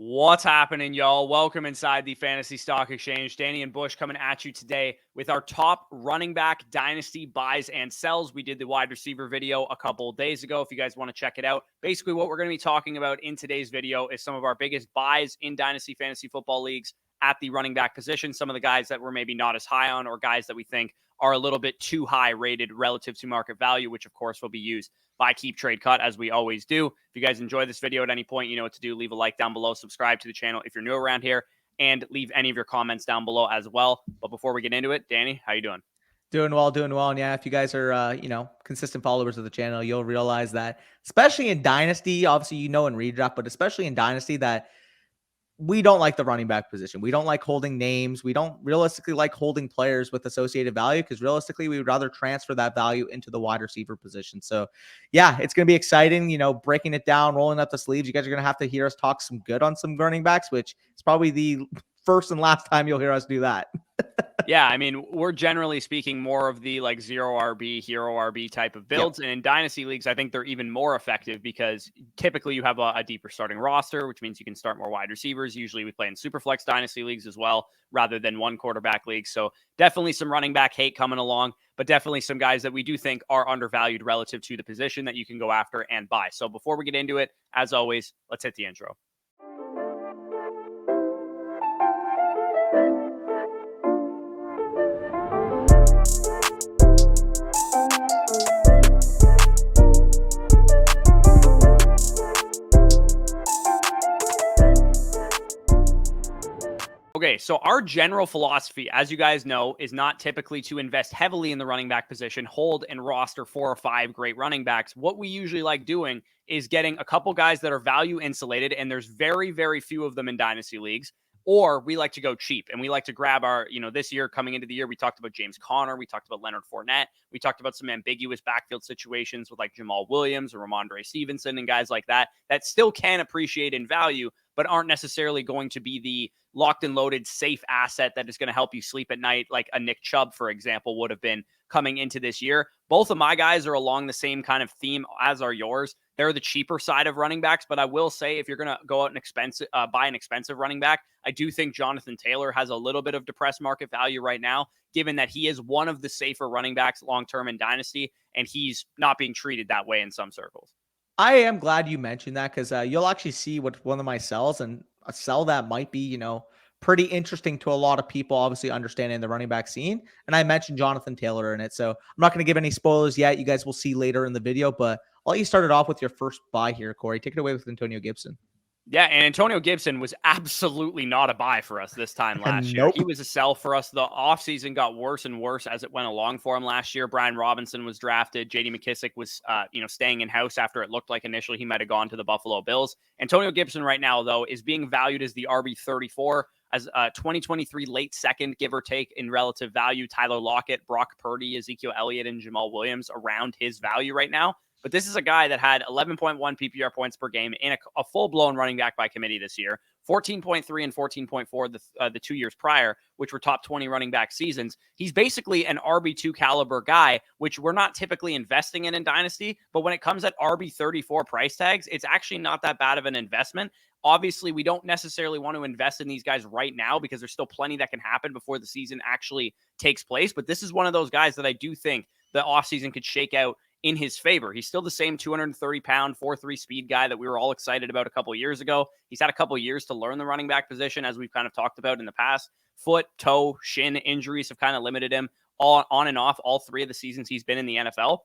What's happening, y'all? Welcome inside the Fantasy Stock Exchange. Danny and Bush coming at you today with our top running back dynasty buys and sells. We did the wide receiver video a couple of days ago. If you guys want to check it out, basically what we're going to be talking about in today's video is some of our biggest buys in dynasty fantasy football leagues at the running back position. Some of the guys that we're maybe not as high on, or guys that we think are a little bit too high rated relative to market value, which of course will be used by Keep Trade Cut, as we always do. If you guys enjoy this video at any point, you know what to do. Leave a like down below, subscribe to the channel if you're new around here, and leave any of your comments down below as well. But before we get into it, Danny, how you doing? Doing well. And yeah, if you guys are, consistent followers of the channel, you'll realize that, especially in Dynasty, obviously, in redraft, but especially in Dynasty, that we don't like the running back position. We don't like holding names. We don't realistically like holding players with associated value, because realistically, we would rather transfer that value into the wide receiver position. So yeah, it's going to be exciting, breaking it down, rolling up the sleeves. You guys are going to have to hear us talk some good on some running backs, which is probably the first and last time you'll hear us do that. Yeah, I mean, we're generally speaking more of the like zero RB, hero RB type of builds. Yep. And in dynasty leagues, I think they're even more effective because typically you have a deeper starting roster, which means you can start more wide receivers. Usually we play in Superflex dynasty leagues as well, rather than one quarterback leagues. So definitely some running back hate coming along, but definitely some guys that we do think are undervalued relative to the position that you can go after and buy. So before we get into it, as always, let's hit the intro. Okay, so our general philosophy, as you guys know, is not typically to invest heavily in the running back position, hold and roster 4 or 5 great running backs. What we usually like doing is getting a couple guys that are value insulated, and there's very, very few of them in dynasty leagues. Or we like to go cheap, and we like to grab our, this year coming into the year, we talked about James Conner, we talked about Leonard Fournette, we talked about some ambiguous backfield situations with like Jamal Williams or Ramondre Stevenson and guys like that still can appreciate in value, but aren't necessarily going to be the locked and loaded safe asset that is going to help you sleep at night, like a Nick Chubb, for example, would have been coming into this year. Both of my guys are along the same kind of theme as are yours. They're the cheaper side of running backs, but I will say if you're going to go out and buy an expensive running back, I do think Jonathan Taylor has a little bit of depressed market value right now, given that he is one of the safer running backs long-term in Dynasty, and he's not being treated that way in some circles. I am glad you mentioned that, because you'll actually see what one of my sells, and a sell that might be, pretty interesting to a lot of people, obviously understanding the running back scene. And I mentioned Jonathan Taylor in it. So I'm not going to give any spoilers yet. You guys will see later in the video, but I'll let you start it off with your first buy here, Corey. Take it away with Antonio Gibson. Yeah, and Antonio Gibson was absolutely not a buy for us this time last year. He was a sell for us. The offseason got worse and worse as it went along for him last year. Brian Robinson was drafted. J.D. McKissick was, staying in-house after it looked like initially he might have gone to the Buffalo Bills. Antonio Gibson right now, though, is being valued as the RB34, as a 2023 late second, give or take, in relative value. Tyler Lockett, Brock Purdy, Ezekiel Elliott, and Jamal Williams around his value right now. But this is a guy that had 11.1 PPR points per game in a full-blown running back by committee this year, 14.3 and 14.4 the 2 years prior, which were top 20 running back seasons. He's basically an RB2 caliber guy, which we're not typically investing in Dynasty. But when it comes at RB34 price tags, it's actually not that bad of an investment. Obviously, we don't necessarily want to invest in these guys right now because there's still plenty that can happen before the season actually takes place. But this is one of those guys that I do think the offseason could shake out in his favor. He's still the same 230-pound, 4.3 speed guy that we were all excited about a couple years ago. He's had a couple years to learn the running back position, as we've kind of talked about in the past. Foot, toe, shin injuries have kind of limited him all on and off all 3 of the seasons he's been in the NFL.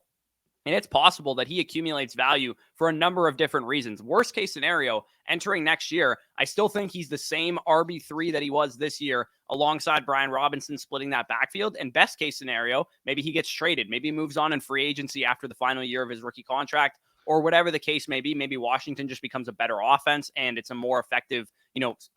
And it's possible that he accumulates value for a number of different reasons. Worst case scenario, entering next year, I still think he's the same RB3 that he was this year, alongside Brian Robinson splitting that backfield. And best case scenario, maybe he gets traded. Maybe he moves on in free agency after the final year of his rookie contract, or whatever the case may be. Maybe Washington just becomes a better offense and it's a more effective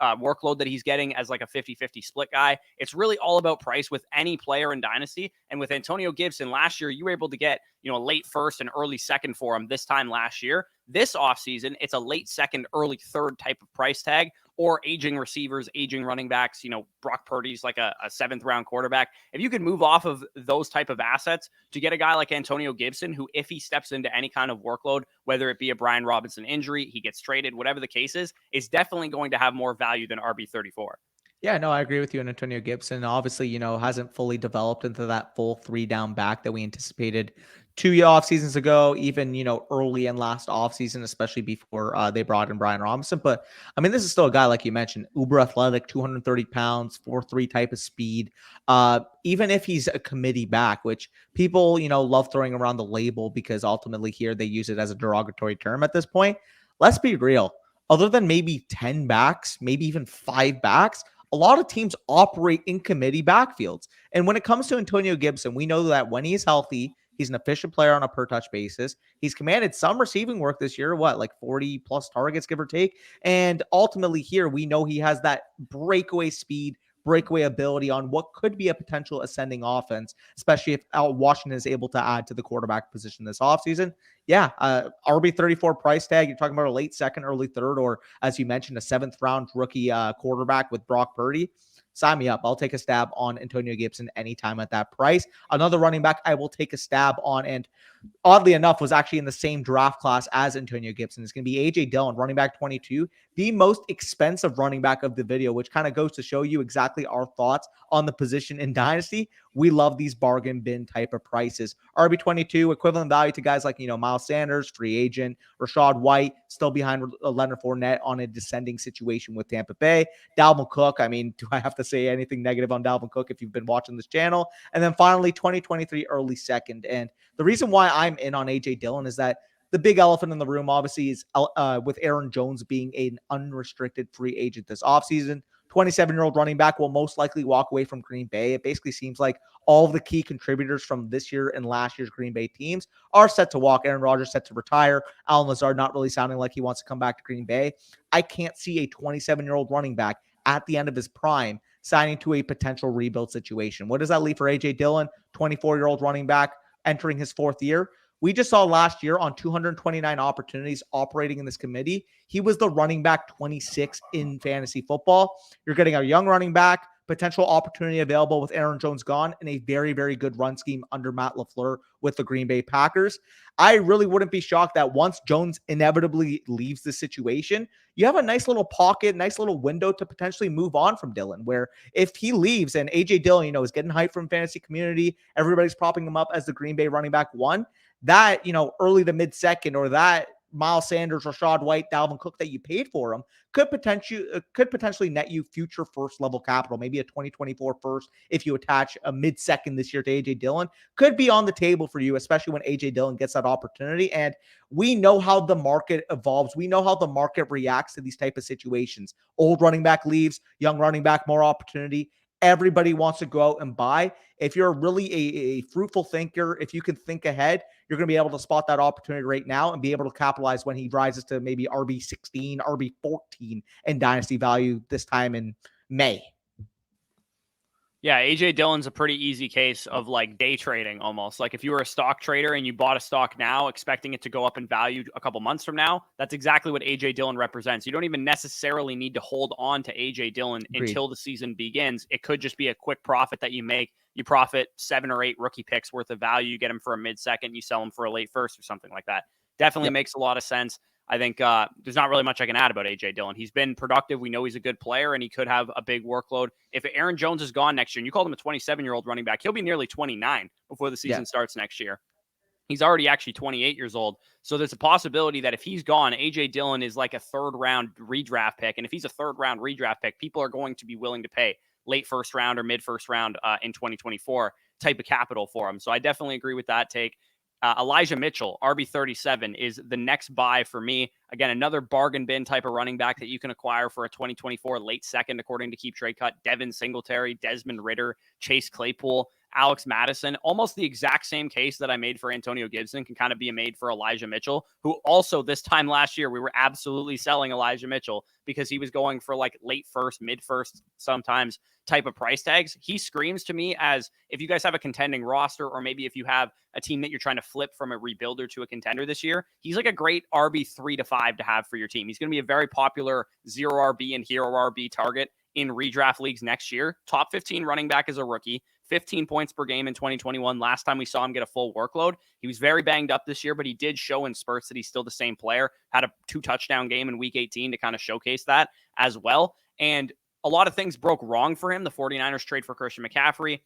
workload that he's getting as like a 50-50 split guy. It's really all about price with any player in Dynasty. And with Antonio Gibson last year, you were able to get, a late first and early second for him this time last year. This offseason, it's a late second, early third type of price tag, or aging receivers, aging running backs. Brock Purdy's like a 7th round quarterback. If you could move off of those type of assets to get a guy like Antonio Gibson, who, if he steps into any kind of workload whether it be a Brian Robinson injury, he gets traded, whatever the case is definitely going to have more value than RB34. Yeah, no, I agree with you. And Antonio Gibson, obviously, hasn't fully developed into that full 3-down back that we anticipated 2 off seasons ago, even, early in last off season, especially before they brought in Brian Robinson. But I mean, this is still a guy, like you mentioned, uber athletic, 230 pounds, 4.3 type of speed. Even if he's a committee back, which people, love throwing around the label because ultimately here they use it as a derogatory term at this point. Let's be real. Other than maybe 10 backs, maybe even 5 backs, a lot of teams operate in committee backfields. And when it comes to Antonio Gibson, we know that when he's healthy, he's an efficient player on a per touch basis. He's commanded some receiving work this year, like 40 plus targets, give or take. And ultimately here, we know he has that breakaway speed, breakaway ability on what could be a potential ascending offense, especially if Washington is able to add to the quarterback position this offseason. Yeah, RB34 price tag. You're talking about a late second, early third, or as you mentioned, a 7th-round rookie quarterback with Brock Purdy. Sign me up. I'll take a stab on Antonio Gibson anytime at that price. Another running back I will take a stab on, and oddly enough, was actually in the same draft class as Antonio Gibson. It's going to be A.J. Dillon, running back 22, the most expensive running back of the video, which kind of goes to show you exactly our thoughts on the position in Dynasty. We love these bargain bin type of prices. RB22, equivalent value to guys like, Miles Sanders, free agent, Rachaad White, still behind Leonard Fournette on a descending situation with Tampa Bay. Dalvin Cook, I mean, do I have to say anything negative on Dalvin Cook if you've been watching this channel? And then finally, 2023 early second. And the reason why I'm in on A.J. Dillon is that the big elephant in the room, obviously, is with Aaron Jones being an unrestricted free agent this offseason. 27-year-old running back will most likely walk away from Green Bay. It basically seems like all of the key contributors from this year and last year's Green Bay teams are set to walk. Aaron Rodgers set to retire. Allen Lazard not really sounding like he wants to come back to Green Bay. I can't see a 27-year-old running back at the end of his prime signing to a potential rebuild situation. What does that leave for A.J. Dillon, 24-year-old running back entering his 4th year? We just saw last year on 229 opportunities operating in this committee, he was the running back 26 in fantasy football. You're getting a young running back, potential opportunity available with Aaron Jones gone, and a very, very good run scheme under Matt LaFleur with the Green Bay Packers. I really wouldn't be shocked that once Jones inevitably leaves the situation, you have a nice little pocket, nice little window to potentially move on from Dillon, where if he leaves and A.J. Dillon, is getting hyped from fantasy community, everybody's propping him up as the Green Bay running back 1, that, early to mid-second, or that Miles Sanders, Rachaad White, Dalvin Cook that you paid for him could potentially net you future first-level capital, maybe a 2024 first if you attach a mid-second this year to A.J. Dillon, could be on the table for you, especially when A.J. Dillon gets that opportunity. And we know how the market evolves. We know how the market reacts to these type of situations. Old running back leaves, young running back, more opportunity. Everybody wants to go out and buy. If you're really a fruitful thinker, if you can think ahead, you're going to be able to spot that opportunity right now and be able to capitalize when he rises to maybe RB16, RB14 in dynasty value this time in May. Yeah, A.J. Dillon's a pretty easy case of like day trading almost. Like if you were a stock trader and you bought a stock now expecting it to go up in value a couple months from now, that's exactly what A.J. Dillon represents. You don't even necessarily need to hold on to A.J. Dillon until the season begins. It could just be a quick profit that you make. You profit 7 or 8 rookie picks worth of value. You get him for a mid-second, you sell him for a late first or something like that. Definitely makes a lot of sense. I think there's not really much I can add about A.J. Dillon. He's been productive. We know he's a good player, and he could have a big workload. If Aaron Jones is gone next year, and you called him a 27-year-old running back, he'll be nearly 29 before the season starts next year. He's already actually 28 years old. So there's a possibility that if he's gone, A.J. Dillon is like a 3rd-round redraft pick. And if he's a 3rd-round redraft pick, people are going to be willing to pay late first round or mid first round in 2024 type of capital for him. So I definitely agree with that take. Elijah Mitchell, RB37, is the next buy for me. Again, another bargain bin type of running back that you can acquire for a 2024 late second, according to Keep Trade Cut. Devin Singletary, Desmond Ridder, Chase Claypool, Alex Madison. Almost the exact same case that I made for Antonio Gibson can kind of be made for Elijah Mitchell, who also this time last year, we were absolutely selling Elijah Mitchell because he was going for like late first, mid first, sometimes type of price tags. He screams to me as if you guys have a contending roster, or maybe if you have a team that you're trying to flip from a rebuilder to a contender this year, he's like a great RB 3 to 5 to have for your team. He's going to be a very popular 0 RB and hero RB target in redraft leagues next year. Top 15 running back as a rookie, 15 points per game in 2021. Last time we saw him get a full workload. He was very banged up this year, but he did show in spurts that he's still the same player. Had a 2-touchdown game in week 18 to kind of showcase that as well. And a lot of things broke wrong for him. The 49ers trade for Christian McCaffrey.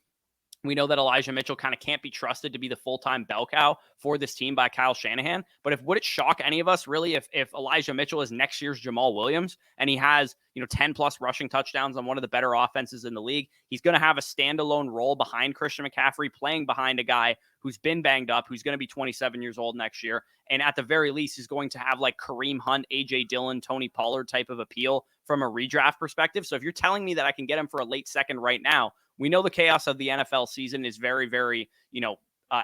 We know that Elijah Mitchell kind of can't be trusted to be the full-time bell cow for this team by Kyle Shanahan. But would it shock any of us really if Elijah Mitchell is next year's Jamal Williams and he has, 10 plus rushing touchdowns on one of the better offenses in the league? He's going to have a standalone role behind Christian McCaffrey, playing behind a guy who's been banged up, who's going to be 27 years old next year. And at the very least, he's going to have like Kareem Hunt, AJ Dillon, Tony Pollard type of appeal from a redraft perspective. So if you're telling me that I can get him for a late second right now, we know the chaos of the NFL season is very, very,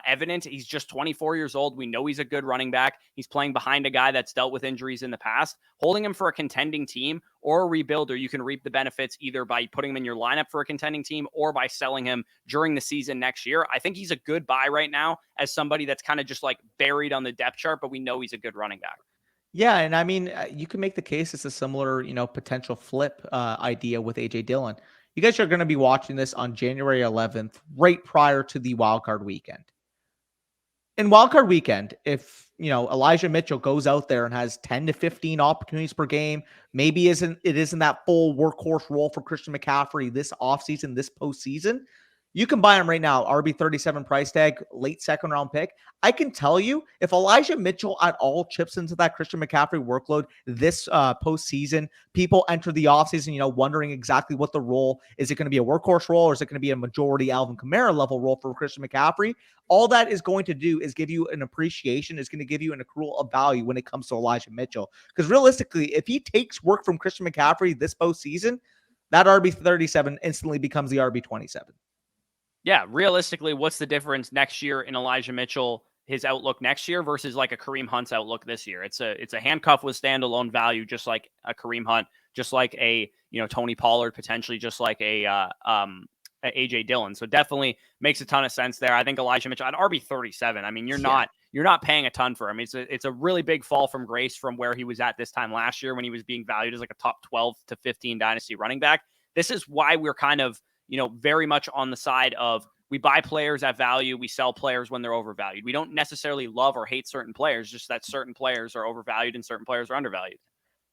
evident. He's just 24 years old. We know he's a good running back. He's playing behind a guy that's dealt with injuries in the past. Holding him for a contending team or a rebuilder, you can reap the benefits either by putting him in your lineup for a contending team or by selling him during the season next year. I think he's a good buy right now as somebody that's kind of just like buried on the depth chart, but we know he's a good running back. Yeah, and I mean, you can make the case it's a similar, potential flip idea with AJ Dillon. You guys are going to be watching this on January 11th, right prior to the wildcard weekend. In wildcard weekend, if Elijah Mitchell goes out there and has 10 to 15 opportunities per game, maybe it isn't that full workhorse role for Christian McCaffrey this offseason, this postseason. You can buy him right now, RB37 price tag, late second round pick. I can tell you, if Elijah Mitchell at all chips into that Christian McCaffrey workload this postseason, people enter the offseason, wondering exactly what the role is. It going to be a workhorse role, or is it going to be a majority Alvin Kamara level role for Christian McCaffrey? All that is going to do is give you an appreciation, is going to give you an accrual of value when it comes to Elijah Mitchell. Because realistically, if he takes work from Christian McCaffrey this postseason, that RB37 instantly becomes the RB27. Yeah, realistically, what's the difference next year in Elijah Mitchell, his outlook next year versus like a Kareem Hunt's outlook this year? It's a handcuff with standalone value, just like a Kareem Hunt, just like a Tony Pollard, potentially just like a AJ Dillon. So definitely makes a ton of sense there. I think Elijah Mitchell at RB37. I mean, you're not paying a ton for him. It's a really big fall from grace from where he was at this time last year when he was being valued as like a top 12 to 15 dynasty running back. This is why we're kind of very much on the side of we buy players at value, we sell players when they're overvalued. We don't necessarily love or hate certain players, just that certain players are overvalued and certain players are undervalued.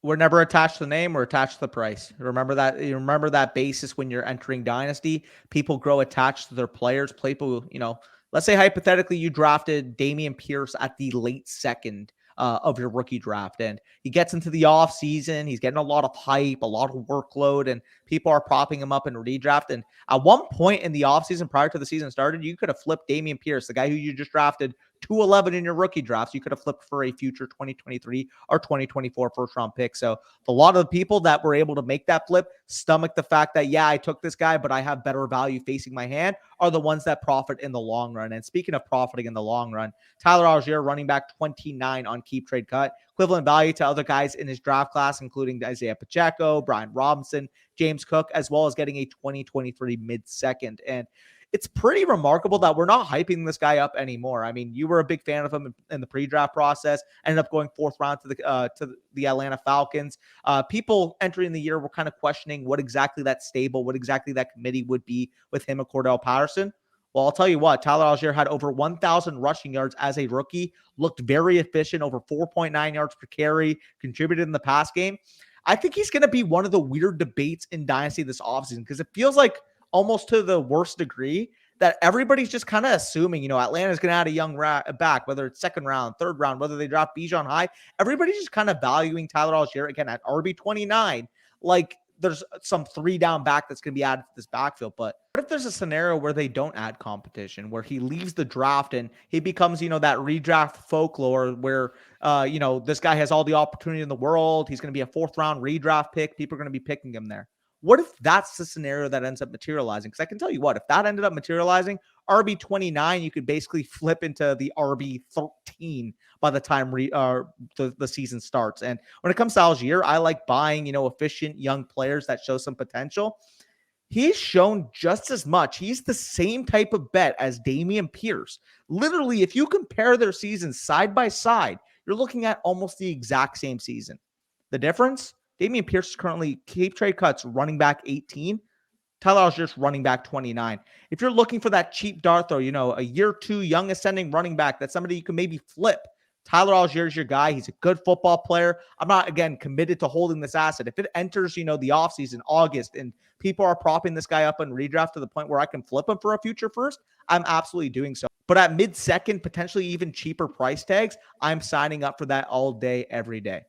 We're never attached to the name, we're attached to the price. Remember that. You remember that basis when you're entering Dynasty. People grow attached to their players. People, let's say hypothetically you drafted Dameon Pierce at the late second of your rookie draft, and he gets into the off season. He's getting a lot of hype, a lot of workload, and people are propping him up in redraft. And at one point in the off season, prior to the season started, you could have flipped Dameon Pierce, the guy who you just drafted 211 in your rookie drafts. You could have flipped for a future 2023 or 2024 first round pick. So a lot of the people that were able to make that flip stomach the fact that, yeah, I took this guy, but I have better value facing my hand, are the ones that profit in the long run. And speaking of profiting in the long run, Tyler Allgeier, running back 29 on Keep Trade Cut, equivalent value to other guys in his draft class, including Isaiah Pacheco, Brian Robinson, James Cook, as well as getting a 2023 mid-second. And it's pretty remarkable that we're not hyping this guy up anymore. I mean, you were a big fan of him in the pre-draft process, ended up going fourth round to the Atlanta Falcons. People entering the year were kind of questioning what exactly that stable, what exactly that committee would be with him and Cordell Patterson. Well, I'll tell you what, Tyler Allgeier had over 1,000 rushing yards as a rookie, looked very efficient, over 4.9 yards per carry, contributed in the pass game. I think he's going to be one of the weird debates in Dynasty this offseason, because it feels like almost to the worst degree that everybody's just kind of assuming, Atlanta's going to add a young back, whether it's second round, third round, whether they draft Bijan high. Everybody's just kind of valuing Tyler Allgeier again at RB29. Like there's some 3-down back that's going to be added to this backfield. But what if there's a scenario where they don't add competition, where he leaves the draft and he becomes, that redraft folklore where, this guy has all the opportunity in the world. He's going to be a fourth round redraft pick. People are going to be picking him there. What if that's the scenario that ends up materializing? Because I can tell you what, if that ended up materializing, RB29, you could basically flip into the RB13 by the time the season starts. And when it comes to Allgeier, I like buying, efficient young players that show some potential. He's shown just as much. He's the same type of bet as Dameon Pierce. Literally, if you compare their seasons side by side, you're looking at almost the exact same season. The difference? Dameon Pierce is currently Keep Trade Cuts running back 18. Tyler Allgeier's running back 29. If you're looking for that cheap dart throw, a year 2 young ascending running back, that's somebody you can maybe flip. Tyler Allgeier's your guy. He's a good football player. I'm not, again, committed to holding this asset. If it enters, the offseason, August, and people are propping this guy up in redraft to the point where I can flip him for a future first, I'm absolutely doing so. But at mid-second, potentially even cheaper price tags, I'm signing up for that all day, every day.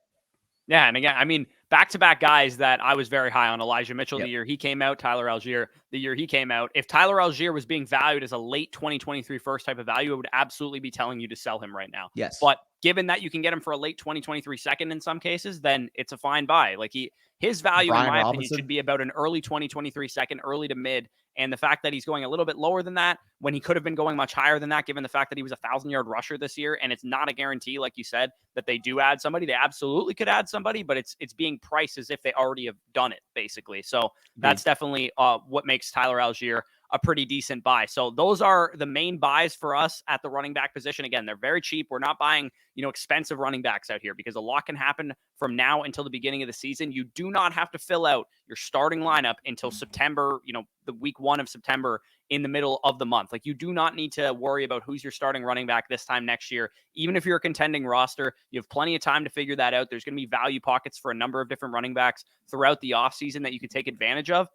Yeah, and again, I mean, back-to-back guys that I was very high on. Elijah Mitchell, the year he came out. Tyler Allgeier, the year he came out. If Tyler Allgeier was being valued as a late 2023 first type of value, I would absolutely be telling you to sell him right now. Yes. But given that you can get him for a late 2023 second in some cases, then it's a fine buy. Like his value, in my opinion, should be about an early 2023 second, early to mid. And the fact that he's going a little bit lower than that when he could have been going much higher than that, given the fact that he was a 1,000-yard rusher this year, and it's not a guarantee, like you said, that they do add somebody. They absolutely could add somebody, but it's being priced as if they already have done it, basically. So that's definitely what makes Tyler Allgeier a pretty decent buy. So those are the main buys for us at the running back position. Again, they're very cheap. We're not buying, expensive running backs out here because a lot can happen from now until the beginning of the season. You do not have to fill out your starting lineup until September, the week 1 of September in the middle of the month. Like, you do not need to worry about who's your starting running back this time next year. Even if you're a contending roster, you have plenty of time to figure that out. There's going to be value pockets for a number of different running backs throughout the offseason that you can take advantage of.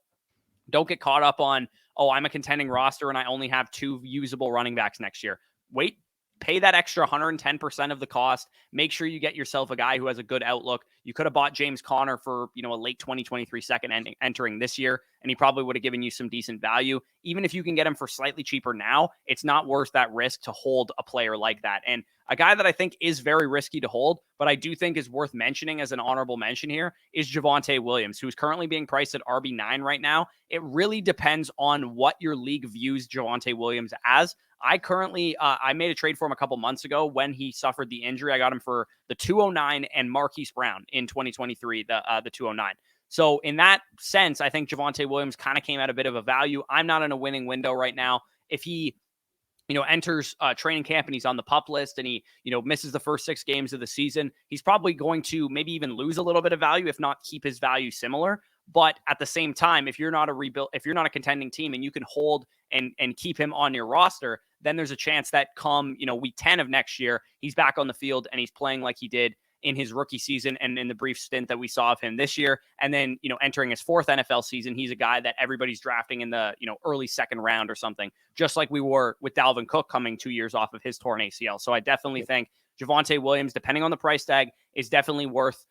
Don't get caught up on, I'm a contending roster and I only have 2 usable running backs next year. Wait, pay that extra 110% of the cost. Make sure you get yourself a guy who has a good outlook. You could have bought James Conner for, a late 2023 second entering this year, and he probably would have given you some decent value. Even if you can get him for slightly cheaper now, it's not worth that risk to hold a player like that. And a guy that I think is very risky to hold, but I do think is worth mentioning as an honorable mention here is Javonte Williams, who's currently being priced at RB9 right now. It really depends on what your league views Javonte Williams as. I currently, I made a trade for him a couple months ago when he suffered the injury. I got him for the 209 and Marquise Brown in 2023, the 209. So in that sense, I think Javonte Williams kind of came at a bit of a value. I'm not in a winning window right now. If he enters training camp and he's on the PUP list and he, misses the first 6 games of the season, he's probably going to maybe even lose a little bit of value, if not keep his value similar. But at the same time, if you're not a contending team and you can hold and keep him on your roster, then there's a chance that come, week 10 of next year, he's back on the field and he's playing like he did in his rookie season and in the brief stint that we saw of him this year. And then, entering his 4th NFL season, he's a guy that everybody's drafting in the, early 2nd round or something, just like we were with Dalvin Cook coming 2 years off of his torn ACL. So I definitely think Javonte Williams, depending on the price tag, is definitely worth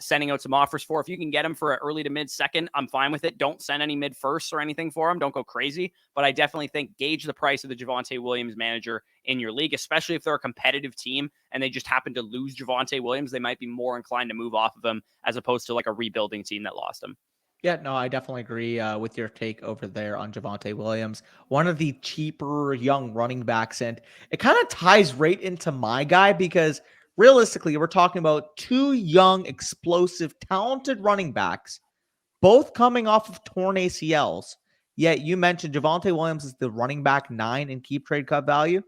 sending out some offers for. If you can get him for an early to mid second, I'm fine with it. Don't send any mid firsts or anything for him. Don't go crazy. But I definitely think gauge the price of the Javonte Williams manager in your league, especially if they're a competitive team and they just happen to lose Javonte Williams. They might be more inclined to move off of him as opposed to like a rebuilding team that lost him. Yeah, no, I definitely agree with your take over there on Javonte Williams. One of the cheaper young running backs. And it kind of ties right into my guy because realistically, we're talking about 2 young, explosive, talented running backs, both coming off of torn ACLs. Yet you mentioned Javonte Williams is the running back 9 in keep trade cut value.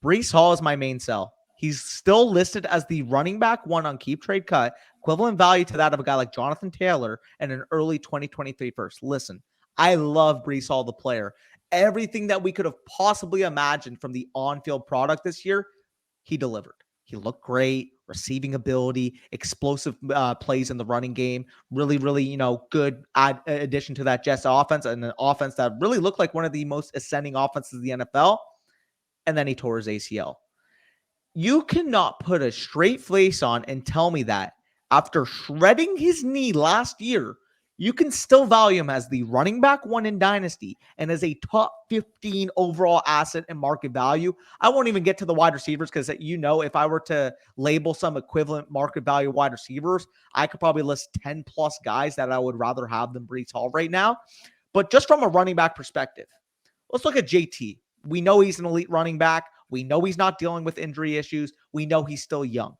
Breece Hall is my main sell. He's still listed as the running back 1 on keep trade cut, equivalent value to that of a guy like Jonathan Taylor and an early 2023 first. Listen, I love Breece Hall, the player. Everything that we could have possibly imagined from the on-field product this year, he delivered. He looked great, receiving ability, explosive plays in the running game. Really, really, good addition to that Jets offense, and an offense that really looked like one of the most ascending offenses in the NFL. And then he tore his ACL. You cannot put a straight face on and tell me that after shredding his knee last year, you can still value him as the running back 1 in Dynasty and as a top 15 overall asset and market value. I won't even get to the wide receivers because, if I were to label some equivalent market value wide receivers, I could probably list 10 plus guys that I would rather have than Breece Hall right now. But just from a running back perspective, let's look at JT. We know he's an elite running back. We know he's not dealing with injury issues. We know he's still young.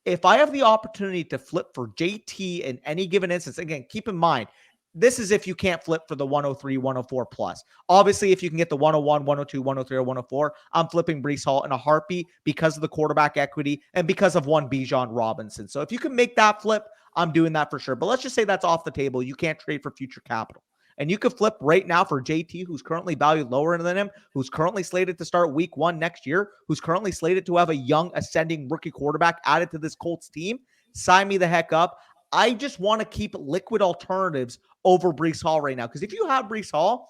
If I have the opportunity to flip for JT in any given instance, again, keep in mind, this is if you can't flip for the 103, 104 plus. Obviously, if you can get the 101, 102, 103, or 104, I'm flipping Breece Hall in a heartbeat because of the quarterback equity and because of one Bijan Robinson. So if you can make that flip, I'm doing that for sure. But let's just say that's off the table. You can't trade for future capital. And you could flip right now for JT, who's currently valued lower than him, who's currently slated to start week 1 next year, who's currently slated to have a young ascending rookie quarterback added to this Colts team. Sign me the heck up. I just want to keep liquid alternatives over Breece Hall right now. Because if you have Breece Hall,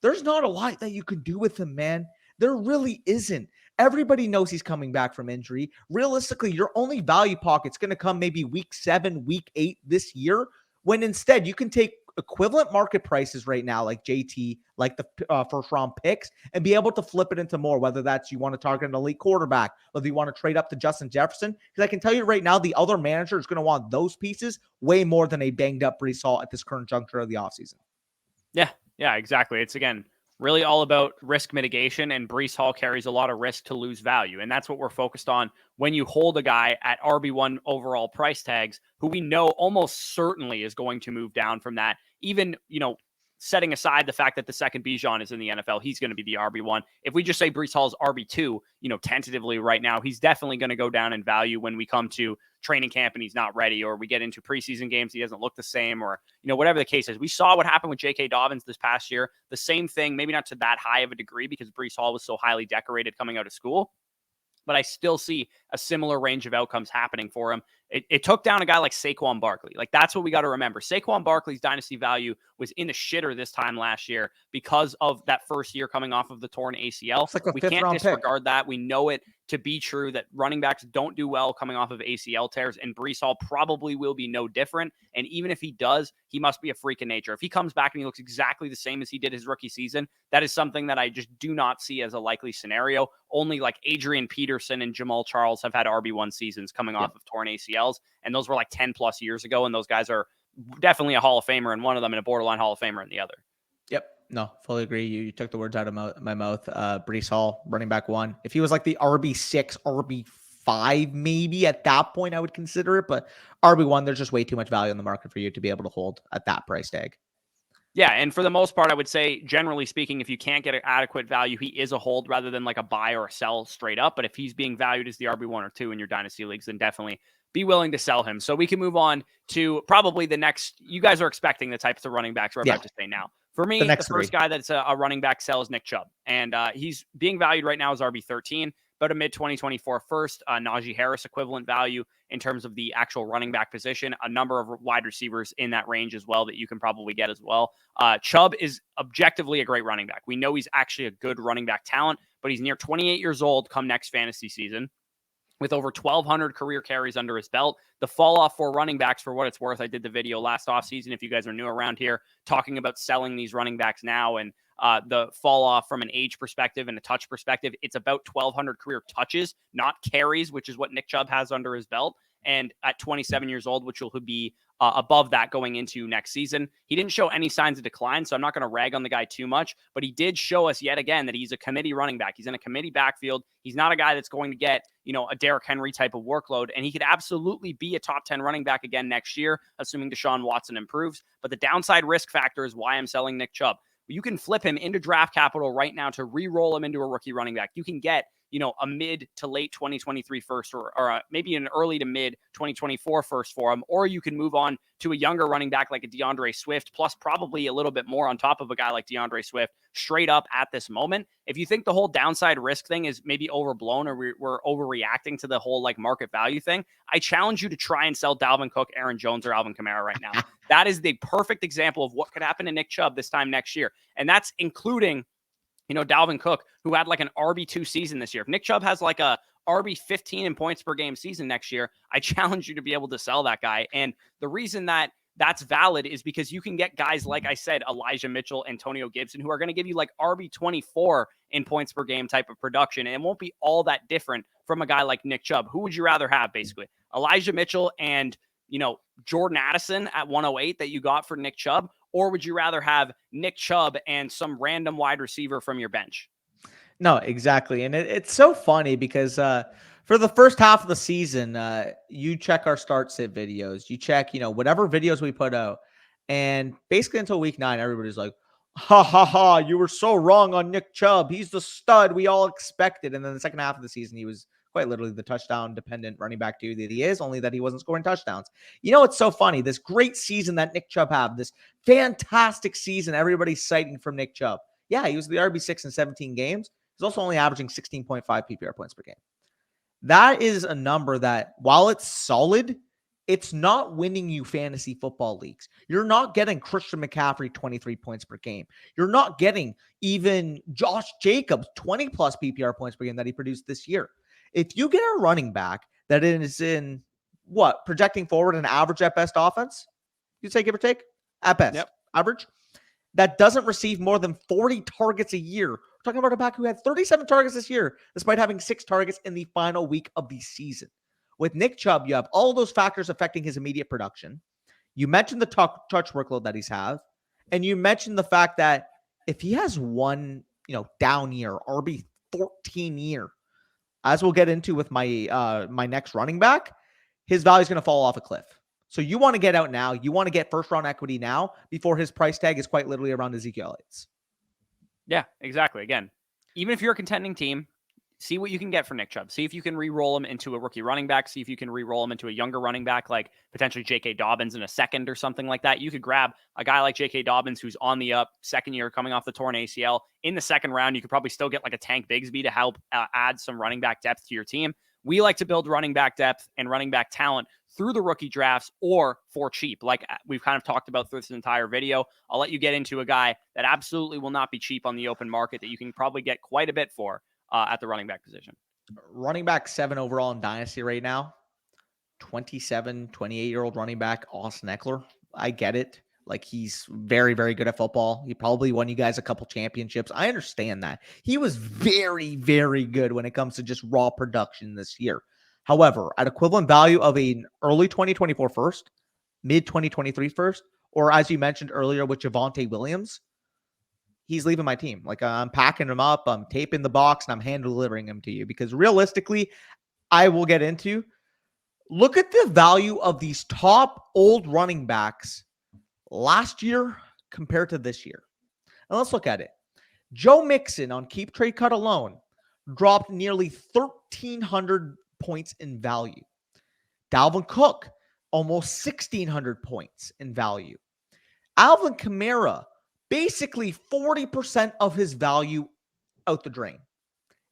there's not a lot that you can do with him, man. There really isn't. Everybody knows he's coming back from injury. Realistically, your only value pocket's going to come maybe week 7, week 8 this year, when instead you can take equivalent market prices right now, like JT, like the first round picks, and be able to flip it into more, whether that's you want to target an elite quarterback, whether you want to trade up to Justin Jefferson. Because I can tell you right now, the other manager is going to want those pieces way more than a banged up Breece Hall at this current juncture of the offseason. Yeah, exactly. It's, again, really all about risk mitigation, and Breece Hall carries a lot of risk to lose value. And that's what we're focused on when you hold a guy at RB1 overall price tags, who we know almost certainly is going to move down from that. Even, setting aside the fact that the second Bijan is in the NFL, he's going to be the RB1. If we just say Breece Hall's RB2, tentatively right now, he's definitely going to go down in value when we come to training camp and he's not ready, or we get into preseason games, he doesn't look the same, or, whatever the case is. We saw what happened with J.K. Dobbins this past year. The same thing, maybe not to that high of a degree because Breece Hall was so highly decorated coming out of school, but I still see a similar range of outcomes happening for him. It took down a guy like Saquon Barkley. Like, that's what we got to remember. Saquon Barkley's dynasty value was in the shitter this time last year because of that first year coming off of the torn ACL. Like we can't disregard that. We know it to be true that running backs don't do well coming off of ACL tears, and Breece Hall probably will be no different. And even if he does, he must be a freak of nature. If he comes back and he looks exactly the same as he did his rookie season, that is something that I just do not see as a likely scenario. Only like Adrian Peterson and Jamal Charles have had RB1 seasons coming off of torn ACLs, and those were like 10 plus years ago, and those guys are definitely a Hall of Famer in one of them and a borderline Hall of Famer in the other. Yep. No, fully agree. You took the words out of my mouth. Breece Hall, running back 1. If he was like the RB6, RB5, maybe at that point I would consider it. But RB1, there's just way too much value in the market for you to be able to hold at that price tag. Yeah, and for the most part, I would say, generally speaking, if you can't get an adequate value, he is a hold rather than like a buy or a sell straight up. But if he's being valued as the RB1 or 2 in your dynasty leagues, then definitely be willing to sell him. So we can move on to probably the next. You guys are expecting the types of running backs we're about to say now. For me, the first guy that's a running back sell is Nick Chubb. And he's being valued right now as RB13, about a mid-2024 first, Najee Harris equivalent value in terms of the actual running back position. A number of wide receivers in that range as well that you can probably get as well. Chubb is objectively a great running back. We know he's actually a good running back talent, but he's near 28 years old come next fantasy season, with over 1,200 career carries under his belt. The fall off for running backs, for what it's worth, I did the video last offseason, if you guys are new around here, talking about selling these running backs now, and the fall off from an age perspective and a touch perspective, it's about 1,200 career touches, not carries, which is what Nick Chubb has under his belt. And at 27 years old, which will be above that going into next season. He didn't show any signs of decline, so I'm not going to rag on the guy too much, but he did show us yet again that he's a committee running back. He's in a committee backfield. He's not a guy that's going to get, a Derrick Henry type of workload, and he could absolutely be a top 10 running back again next year, assuming Deshaun Watson improves. But the downside risk factor is why I'm selling Nick Chubb. You can flip him into draft capital right now to re-roll him into a rookie running back. You can get, a mid to late 2023 first, or maybe an early to mid 2024 first for him, or you can move on to a younger running back like a DeAndre Swift, plus probably a little bit more on top of a guy like DeAndre Swift straight up at this moment. If you think the whole downside risk thing is maybe overblown, or we're overreacting to the whole like market value thing, I challenge you to try and sell Dalvin Cook, Aaron Jones, or Alvin Kamara right now. That is the perfect example of what could happen to Nick Chubb this time next year. And that's including, Dalvin Cook, who had like an RB2 season this year. If Nick Chubb has like a RB15 in points per game season next year, I challenge you to be able to sell that guy. And the reason that that's valid is because you can get guys, like I said, Elijah Mitchell, Antonio Gibson, who are going to give you like RB24 in points per game type of production. And it won't be all that different from a guy like Nick Chubb. Who would you rather have, basically? Elijah Mitchell and, Jordan Addison at 108 that you got for Nick Chubb? Or would you rather have Nick Chubb and some random wide receiver from your bench? No, exactly. And it's so funny because for the first half of the season, you check our start sit videos, you check, whatever videos we put out. And basically until week 9, everybody's like, ha, ha, ha, you were so wrong on Nick Chubb. He's the stud we all expected. And then the second half of the season, he was quite literally the touchdown-dependent running back dude that he is, only that he wasn't scoring touchdowns. You know, it's so funny. This great season that Nick Chubb had, this fantastic season everybody's citing from Nick Chubb. Yeah, he was the RB6 in 17 games. He's also only averaging 16.5 PPR points per game. That is a number that, while it's solid, it's not winning you fantasy football leagues. You're not getting Christian McCaffrey 23 points per game. You're not getting even Josh Jacobs 20 plus PPR points per game that he produced this year. If you get a running back that is in projecting forward an average at best offense, you'd say give or take at best, average, that doesn't receive more than 40 targets a year. We're talking about a back who had 37 targets this year, despite having 6 targets in the final week of the season. With Nick Chubb, you have all those factors affecting his immediate production. You mentioned the touch workload that he's have, and you mentioned the fact that if he has one, down year, RB 14 year, as we'll get into with my my next running back, his value is going to fall off a cliff. So you want to get out now. You want to get first round equity now before his price tag is quite literally around Ezekiel Elliott's. Yeah, exactly. Again, even if you're a contending team, see what you can get for Nick Chubb. See if you can re-roll him into a rookie running back. See if you can re-roll him into a younger running back, like potentially J.K. Dobbins in a second or something like that. You could grab a guy like J.K. Dobbins who's on the up, second year, coming off the torn ACL. In the second round, you could probably still get like a Tank Bigsby to help add some running back depth to your team. We like to build running back depth and running back talent through the rookie drafts or for cheap, like we've kind of talked about through this entire video. I'll let you get into a guy that absolutely will not be cheap on the open market that you can probably get quite a bit for at the running back position. Running back 7 overall in Dynasty right now, 27, 28-year-old running back, Austin Ekeler. I get it. Like, he's very, very good at football. He probably won you guys a couple championships. I understand that. He was very, very good when it comes to just raw production this year. However, at equivalent value of an early 2024 first, mid 2023 first, or as you mentioned earlier with Javonte Williams, he's leaving my team. Like, I'm packing him up, I'm taping the box, and I'm hand delivering him to you. Because realistically, I will get into, look at the value of these top old running backs last year compared to this year. And let's look at it. Joe Mixon on Keep Trade Cut alone dropped nearly 1,300 points in value. Dalvin Cook, almost 1,600 points in value. Alvin Kamara, basically 40% of his value out the drain.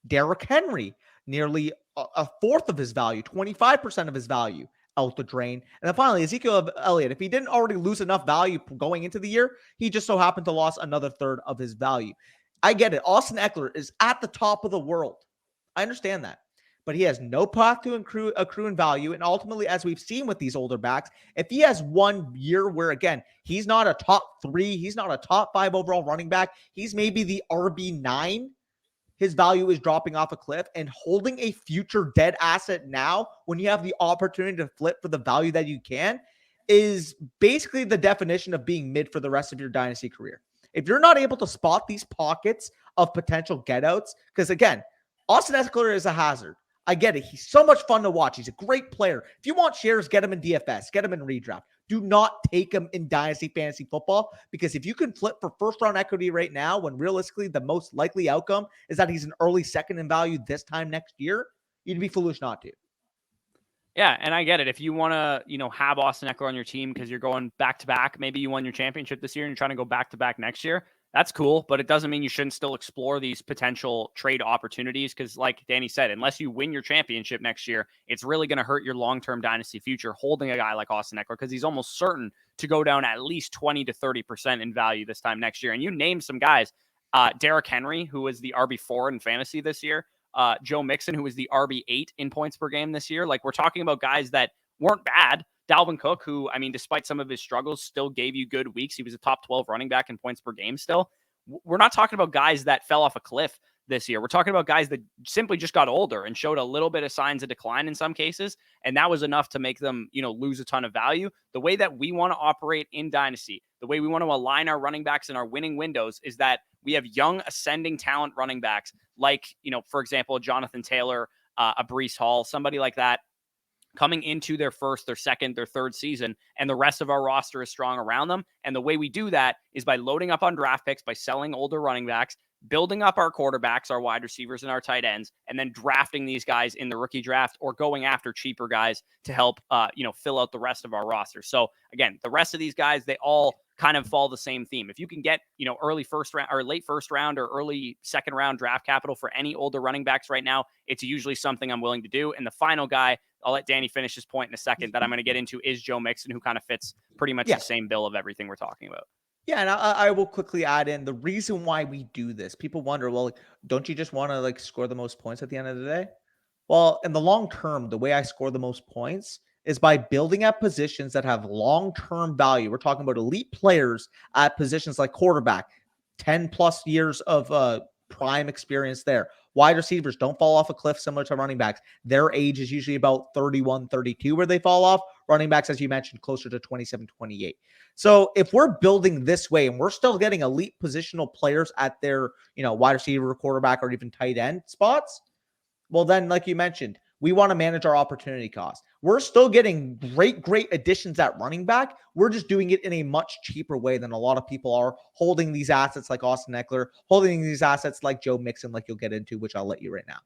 Derrick Henry, nearly a fourth of his value, 25% of his value out the drain. And then finally, Ezekiel Elliott, if he didn't already lose enough value going into the year, he just so happened to lose another third of his value. I get it. Austin Ekeler is at the top of the world. I understand that. But he has no path to accrue in value. And ultimately, as we've seen with these older backs, if he has 1 year where, again, he's not a top 3, he's not a top 5 overall running back, he's maybe the RB9, his value is dropping off a cliff. And holding a future dead asset now, when you have the opportunity to flip for the value that you can, is basically the definition of being mid for the rest of your dynasty career. If you're not able to spot these pockets of potential get-outs, because again, Austin Ekeler is a hazard. I get it. He's so much fun to watch. He's a great player. If you want shares, get him in DFS. Get him in redraft. Do not take him in Dynasty Fantasy Football, because if you can flip for first-round equity right now, when realistically the most likely outcome is that he's an early second in value this time next year, you'd be foolish not to. Yeah, and I get it. If you want to, have Austin Ekeler on your team because you're going back-to-back, maybe you won your championship this year and you're trying to go back-to-back next year, that's cool, but it doesn't mean you shouldn't still explore these potential trade opportunities because, like Danny said, unless you win your championship next year, it's really going to hurt your long-term dynasty future holding a guy like Austin Ekeler because he's almost certain to go down at least 20 to 30% in value this time next year. And you named some guys, Derrick Henry, who was the RB4 in fantasy this year, Joe Mixon, who was the RB8 in points per game this year. Like, we're talking about guys that weren't bad. Dalvin Cook, who, despite some of his struggles, still gave you good weeks. He was a top 12 running back in points per game still. We're not talking about guys that fell off a cliff this year. We're talking about guys that simply just got older and showed a little bit of signs of decline in some cases. And that was enough to make them, lose a ton of value. The way that we want to operate in Dynasty, the way we want to align our running backs in our winning windows is that we have young ascending talent running backs like, for example, Jonathan Taylor, a Breece Hall, somebody like that, coming into their first, their second, their third season, and the rest of our roster is strong around them. And the way we do that is by loading up on draft picks, by selling older running backs, building up our quarterbacks, our wide receivers, and our tight ends, and then drafting these guys in the rookie draft or going after cheaper guys to help, fill out the rest of our roster. So again, the rest of these guys, they all kind of follow the same theme. If you can get, early first round or late first round or early second round draft capital for any older running backs right now, it's usually something I'm willing to do. And the final guy, I'll let Danny finish his point in a second, that I'm going to get into is Joe Mixon, who kind of fits pretty much the same bill of everything we're talking about. Yeah, and I will quickly add in the reason why we do this. People wonder, well, don't you just want to score the most points at the end of the day? Well, in the long term, the way I score the most points is by building at positions that have long-term value. We're talking about elite players at positions like quarterback, 10 plus years of prime experience there. Wide receivers don't fall off a cliff similar to running backs. Their age is usually about 31, 32 where they fall off. Running backs, as you mentioned, closer to 27, 28. So if we're building this way and we're still getting elite positional players at their, wide receiver, quarterback, or even tight end spots, well, then, like you mentioned, we want to manage our opportunity cost. We're still getting great additions at running back. We're just doing it in a much cheaper way than a lot of people are, holding these assets like Austin Ekeler, holding these assets like Joe Mixon, like you'll get into, which I'll let you right now.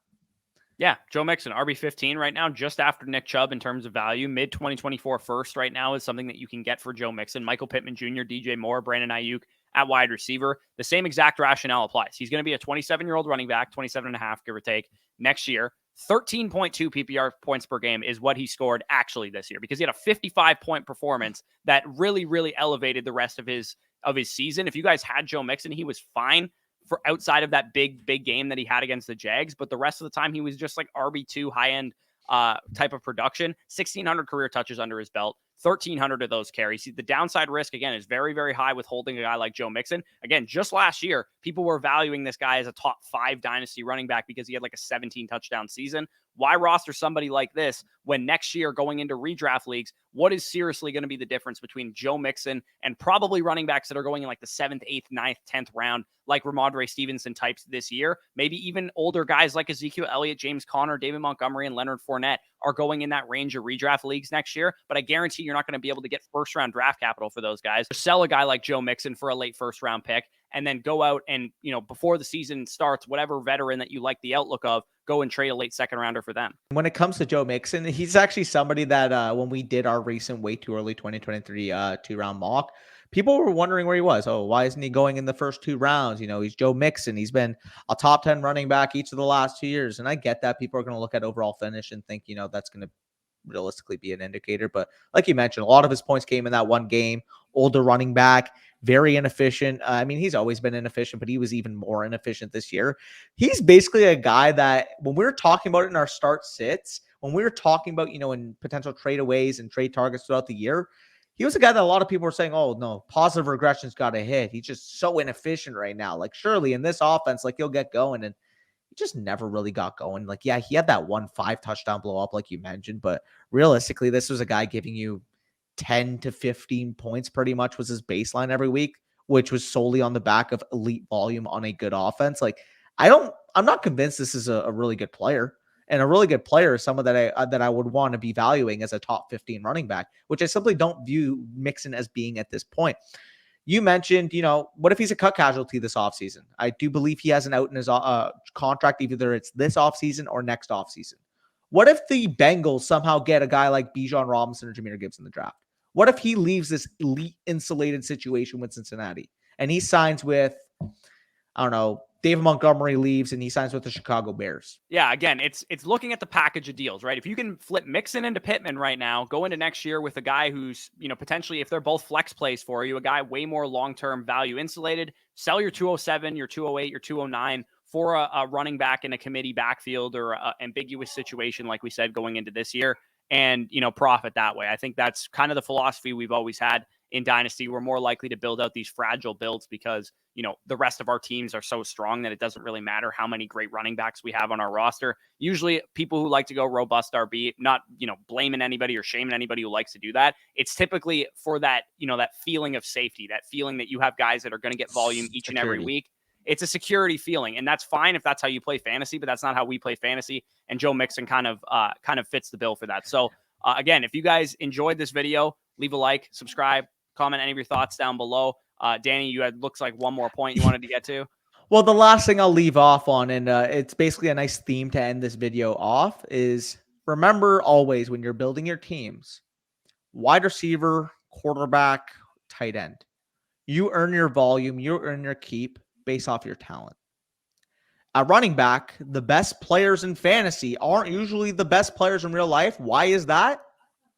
Yeah, Joe Mixon, RB15 right now, just after Nick Chubb in terms of value. Mid-2024 first right now is something that you can get for Joe Mixon. Michael Pittman Jr., DJ Moore, Brandon Ayuk at wide receiver. The same exact rationale applies. He's going to be a 27-year-old running back, 27 and a half, give or take, next year. 13.2 PPR points per game is what he scored actually this year, because he had a 55-point performance that really, really elevated the rest of his season. If you guys had Joe Mixon, he was fine for outside of that big game that he had against the Jags, but the rest of the time he was just like RB2 high-end type of production. 1,600 career touches under his belt, 1,300 of those carries. The downside risk, again, is very, very high with holding a guy like Joe Mixon. Again, just last year, people were valuing this guy as a top 5 dynasty running back because he had like a 17 touchdown season. Why roster somebody like this when next year going into redraft leagues, what is seriously going to be the difference between Joe Mixon and probably running backs that are going in like the 7th, 8th, 9th, 10th round, like Ramondre Stevenson types this year? Maybe even older guys like Ezekiel Elliott, James Conner, David Montgomery, and Leonard Fournette are going in that range of redraft leagues next year. But I guarantee you're not going to be able to get first round draft capital for those guys. Sell a guy like Joe Mixon for a late first round pick, and then go out and, before the season starts, whatever veteran that you like the outlook of, go and trade a late second rounder for them. When it comes to Joe Mixon, he's actually somebody that when we did our recent way too early 2023 2-round mock, people were wondering where he was. Oh, why isn't he going in the first 2 rounds? He's Joe Mixon. He's been a top 10 running back each of the last 2 years. And I get that people are going to look at overall finish and think, that's going to realistically be an indicator. But like you mentioned, a lot of his points came in that one game. Older running back, very inefficient. He's always been inefficient, but he was even more inefficient this year. He's basically a guy that when we were talking about it in our start sits, when we were talking about, in potential tradeaways and trade targets throughout the year, he was a guy that a lot of people were saying, oh, no, positive regression's got to hit. He's just so inefficient right now. Like, surely in this offense, he'll get going. And he just never really got going. Yeah, he had that 1-5 touchdown blow up, like you mentioned, but realistically, this was a guy giving you 10 to 15 points pretty much was his baseline every week, which was solely on the back of elite volume on a good offense. I'm not convinced this is a really good player. And a really good player is someone that I would want to be valuing as a top 15 running back, which I simply don't view Mixon as being at this point. You mentioned, what if he's a cut casualty this offseason? I do believe he has an out in his contract, either it's this offseason or next offseason. What if the Bengals somehow get a guy like Bijan Robinson or Jahmyr Gibbs in the draft? What if he leaves this elite insulated situation with Cincinnati and he signs with, I don't know, David Montgomery leaves and he signs with the Chicago Bears? Yeah, again, it's looking at the package of deals, right? If you can flip Mixon into Pittman right now, go into next year with a guy who's, potentially, if they're both flex plays for you, a guy way more long-term value insulated, sell your 207, your 208, your 209 for a running back in a committee backfield or a ambiguous situation, like we said, going into this year, and, profit that way. I think that's kind of the philosophy we've always had in Dynasty. We're more likely to build out these fragile builds because, the rest of our teams are so strong that it doesn't really matter how many great running backs we have on our roster. Usually people who like to go robust RB, not, blaming anybody or shaming anybody who likes to do that. It's typically for that, that feeling of safety, that feeling that you have guys that are going to get volume each and every week. It's a security feeling, and that's fine if that's how you play fantasy, but that's not how we play fantasy. And Joe Mixon kind of fits the bill for that. So again, if you guys enjoyed this video, leave a like, subscribe, comment any of your thoughts down below. Danny, you had looks like one more point you wanted to get to. Well, the last thing I'll leave off on, and it's basically a nice theme to end this video off, is remember always when you're building your teams, wide receiver, quarterback, tight end, you earn your volume, you earn your keep based off your talent. At running back, the best players in fantasy aren't usually the best players in real life. Why is that?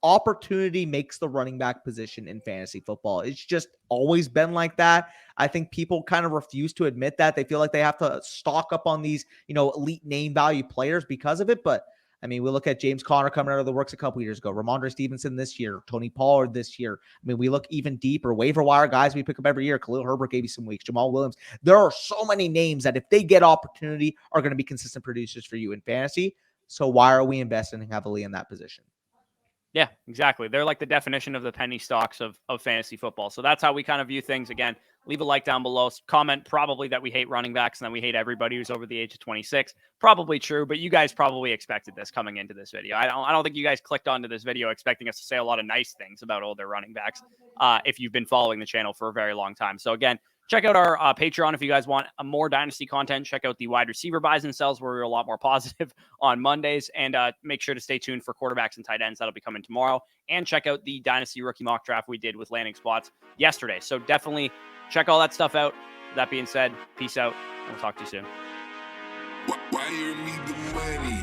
Opportunity makes the running back position in fantasy football. It's just always been like that. I think people kind of refuse to admit that. They feel like they have to stock up on these, elite name value players because of it. But I mean, we look at James Conner coming out of the works a couple years ago, Ramondre Stevenson this year, Tony Pollard this year. I mean, we look even deeper, waiver wire guys we pick up every year. Khalil Herbert gave you some weeks, Jamal Williams. There are so many names that if they get opportunity are going to be consistent producers for you in fantasy. So why are we investing heavily in that position? Yeah, exactly. They're like the definition of the penny stocks of fantasy football. So that's how we kind of view things. Again, leave a like down below. Comment probably that we hate running backs and that we hate everybody who's over the age of 26. Probably true, but you guys probably expected this coming into this video. I don't think you guys clicked onto this video expecting us to say a lot of nice things about older running backs if you've been following the channel for a very long time. So again, check out our Patreon if you guys want more Dynasty content. Check out the wide receiver buys and sells where we're a lot more positive on Mondays. And make sure to stay tuned for quarterbacks and tight ends. That'll be coming tomorrow. And check out the Dynasty rookie mock draft we did with landing spots yesterday. So definitely check all that stuff out. That being said, peace out. And we'll talk to you soon. Wire me the money.